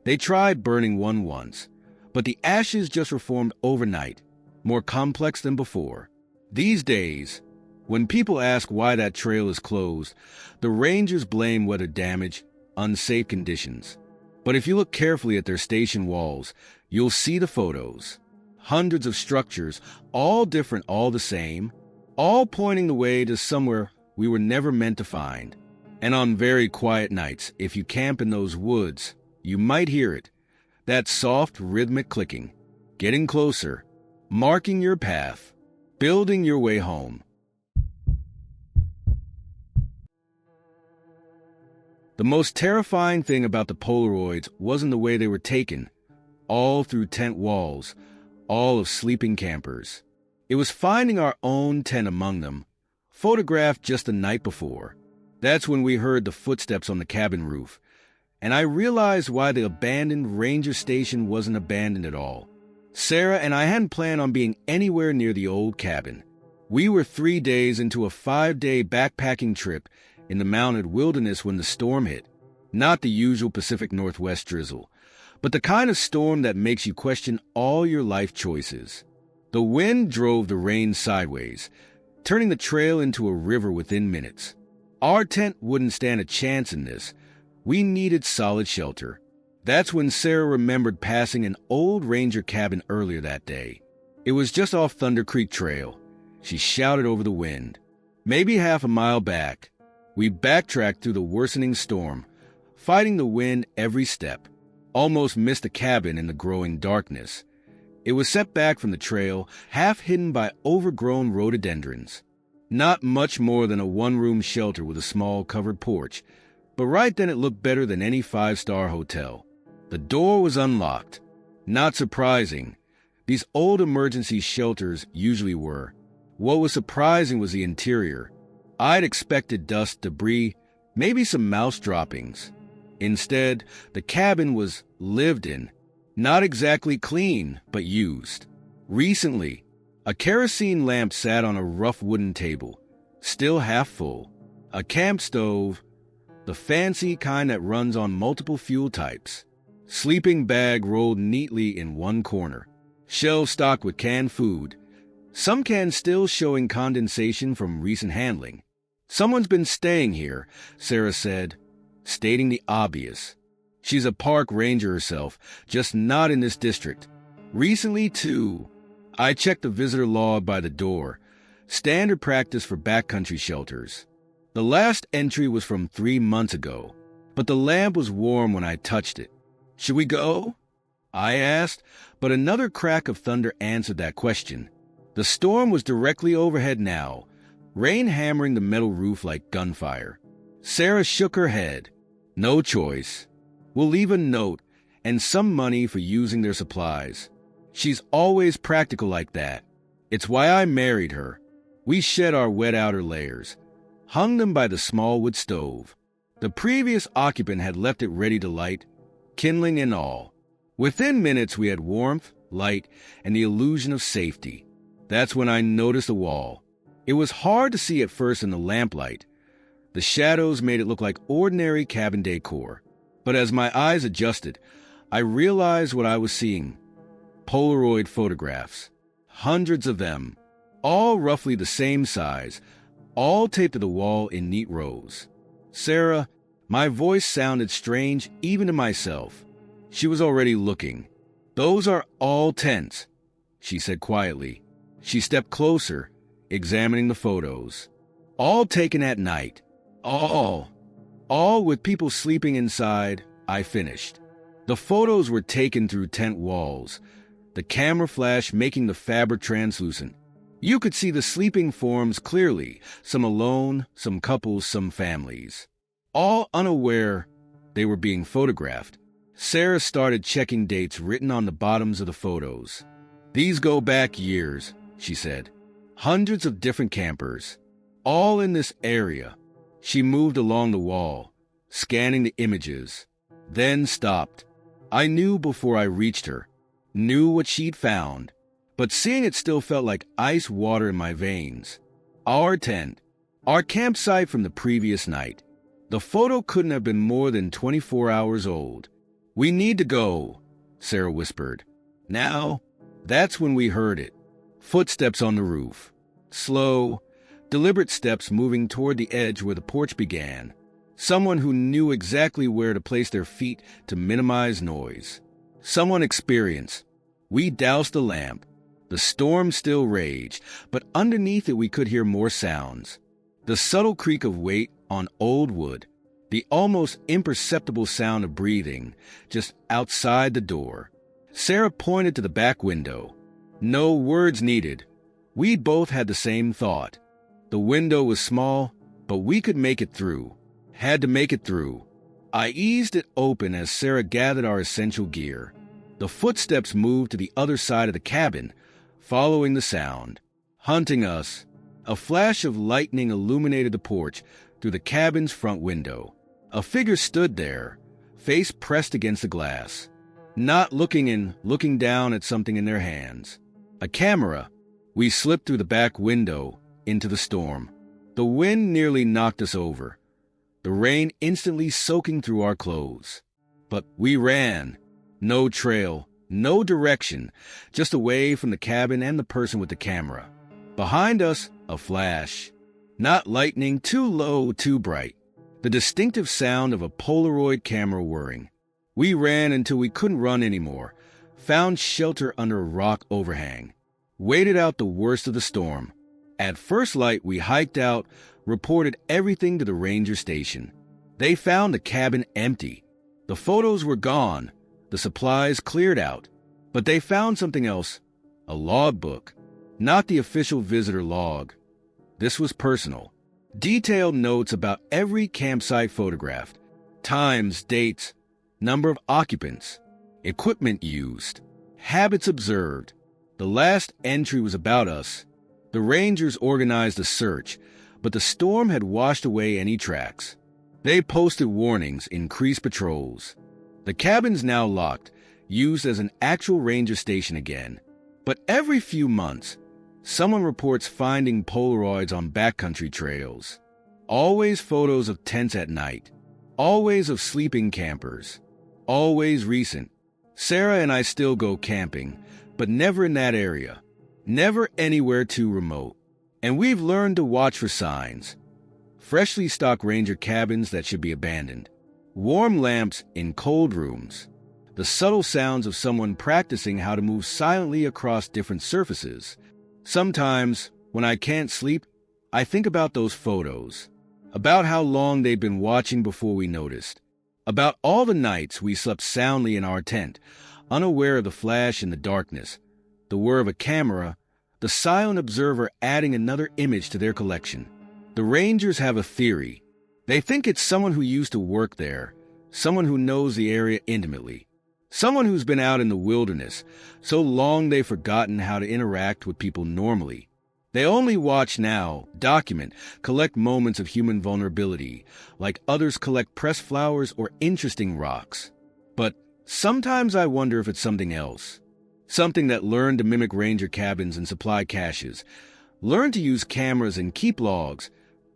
They tried burning one once, but the ashes just reformed overnight, more complex than before. These days, when people ask why that trail is closed, the Rangers blame weather damage, unsafe conditions. But if you look carefully at their station walls, you'll see the photos. Hundreds of structures, all different, all the same, all pointing the way to somewhere we were never meant to find. And on very quiet nights, if you camp in those woods, you might hear it. That soft, rhythmic clicking, getting closer, marking your path, building your way home. The most terrifying thing about the Polaroids wasn't the way they were taken, all through tent walls, all of sleeping campers. It was finding our own tent among them, photographed just the night before. That's when we heard the footsteps on the cabin roof, and I realized why the abandoned ranger station wasn't abandoned at all. Sarah and I hadn't planned on being anywhere near the old cabin. We were 3 days into a 5-day backpacking trip in the mountain wilderness when the storm hit. Not the usual Pacific Northwest drizzle, but the kind of storm that makes you question all your life choices. The wind drove the rain sideways, turning the trail into a river within minutes. Our tent wouldn't stand a chance in this. We needed solid shelter. That's when Sarah remembered passing an old ranger cabin earlier that day. It was just off Thunder Creek Trail. She shouted over the wind. Maybe half a mile back. We backtracked through the worsening storm, fighting the wind every step. Almost missed the cabin in the growing darkness. It was set back from the trail, half hidden by overgrown rhododendrons. Not much more than a one-room shelter with a small covered porch, but right then it looked better than any 5-star hotel. The door was unlocked. Not surprising. These old emergency shelters usually were. What was surprising was the interior. I'd expected dust, debris, maybe some mouse droppings. Instead, the cabin was lived in. Not exactly clean, but used. Recently, a kerosene lamp sat on a rough wooden table, still half full. A camp stove, the fancy kind that runs on multiple fuel types. Sleeping bag rolled neatly in one corner. Shelves stocked with canned food. Some cans still showing condensation from recent handling. Someone's been staying here, Sarah said, stating the obvious. She's a park ranger herself, just not in this district. Recently, too. I checked the visitor log by the door, standard practice for backcountry shelters. The last entry was from 3 months ago, but the lamp was warm when I touched it. Should we go? I asked, but another crack of thunder answered that question. The storm was directly overhead now, rain hammering the metal roof like gunfire. Sarah shook her head. No choice. We'll leave a note and some money for using their supplies. She's always practical like that. It's why I married her. We shed our wet outer layers, hung them by the small wood stove. The previous occupant had left it ready to light, kindling and all. Within minutes we had warmth, light, and the illusion of safety. That's when I noticed a wall. It was hard to see at first in the lamplight. The shadows made it look like ordinary cabin decor. But as my eyes adjusted, I realized what I was seeing. Polaroid photographs. Hundreds of them. All roughly the same size. All taped to the wall in neat rows. Sarah, my voice sounded strange even to myself. She was already looking. Those are all tents, she said quietly. She stepped closer, examining the photos. All taken at night. All with people sleeping inside, I finished. The photos were taken through tent walls, the camera flash making the fabric translucent. You could see the sleeping forms clearly, some alone, some couples, some families. All unaware they were being photographed. Sarah started checking dates written on the bottoms of the photos. These go back years, she said. Hundreds of different campers, all in this area. She moved along the wall, scanning the images, then stopped. I knew before I reached her, knew what she'd found, but seeing it still felt like ice water in my veins. Our tent, our campsite from the previous night. The photo couldn't have been more than 24 hours old. We need to go, Sarah whispered. Now, that's when we heard it. Footsteps on the roof. Slow, deliberate steps moving toward the edge where the porch began. Someone who knew exactly where to place their feet to minimize noise. Someone experienced. We doused the lamp. The storm still raged, but underneath it we could hear more sounds. The subtle creak of weight on old wood. The almost imperceptible sound of breathing just outside the door. Sarah pointed to the back window. No words needed. We both had the same thought. The window was small, but we could make it through. Had to make it through. I eased it open as Sarah gathered our essential gear. The footsteps moved to the other side of the cabin, following the sound. Hunting us. A flash of lightning illuminated the porch through the cabin's front window. A figure stood there, face pressed against the glass, not looking in, looking down at something in their hands. A camera. We slipped through the back window into the storm. The wind nearly knocked us over, the rain instantly soaking through our clothes. But we ran. No trail, no direction, just away from the cabin and the person with the camera. Behind us, a flash. Not lightning, too low, too bright. The distinctive sound of a Polaroid camera whirring. We ran until we couldn't run anymore, found shelter under a rock overhang, waited out the worst of the storm. At first light, we hiked out, reported everything to the ranger station. They found the cabin empty. The photos were gone, the supplies cleared out. But they found something else, a logbook, not the official visitor log. This was personal. Detailed notes about every campsite photographed, times, dates, number of occupants, equipment used, habits observed. The last entry was about us. The rangers organized a search, but the storm had washed away any tracks. They posted warnings, increased patrols. The cabin's now locked, used as an actual ranger station again. But every few months, someone reports finding Polaroids on backcountry trails. Always photos of tents at night. Always of sleeping campers. Always recent. Sarah and I still go camping, but never in that area. Never anywhere too remote. And we've learned to watch for signs. Freshly stocked ranger cabins that should be abandoned. Warm lamps in cold rooms. the subtle sounds of someone practicing how to move silently across different surfaces. Sometimes, when I can't sleep, I think about those photos, about how long they'd been watching before we noticed, about all the nights we slept soundly in our tent, unaware of the flash in the darkness, the whir of a camera, the silent observer adding another image to their collection. The Rangers have a theory. They think it's someone who used to work there, someone who knows the area intimately, someone who's been out in the wilderness so long they've forgotten how to interact with people normally. They only watch now, document, collect moments of human vulnerability, like others collect pressed flowers or interesting rocks. But sometimes I wonder if it's something else. Something that learned to mimic ranger cabins and supply caches, learned to use cameras and keep logs,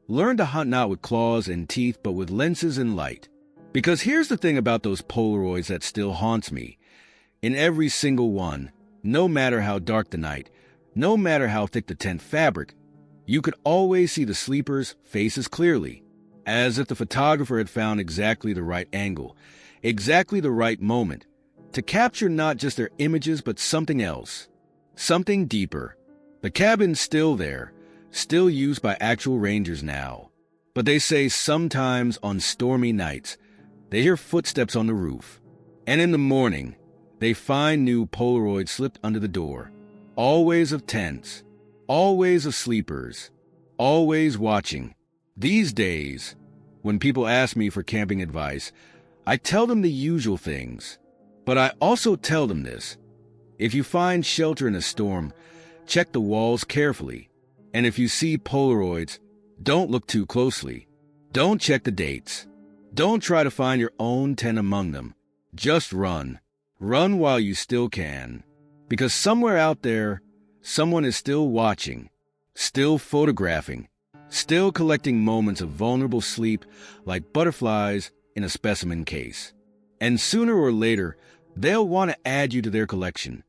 learned to hunt not with claws and teeth but with lenses and light. Because here's the thing about those Polaroids that still haunts me. In every single one, no matter how dark the night, no matter how thick the tent fabric, you could always see the sleepers' faces clearly, as if the photographer had found exactly the right angle, exactly the right moment, to capture not just their images but something else, something deeper. The cabin's still there, still used by actual rangers now. But they say sometimes on stormy nights, they hear footsteps on the roof. And in the morning, they find new Polaroids slipped under the door. Always of tents, always of sleepers, always watching. These days, when people ask me for camping advice, I tell them the usual things. But I also tell them this. If you find shelter in a storm, check the walls carefully. And if you see Polaroids, don't look too closely. Don't check the dates. Don't try to find your own tent among them. Just run. Run while you still can. Because somewhere out there, someone is still watching, still photographing, still collecting moments of vulnerable sleep like butterflies in a specimen case. And sooner or later, they'll want to add you to their collection.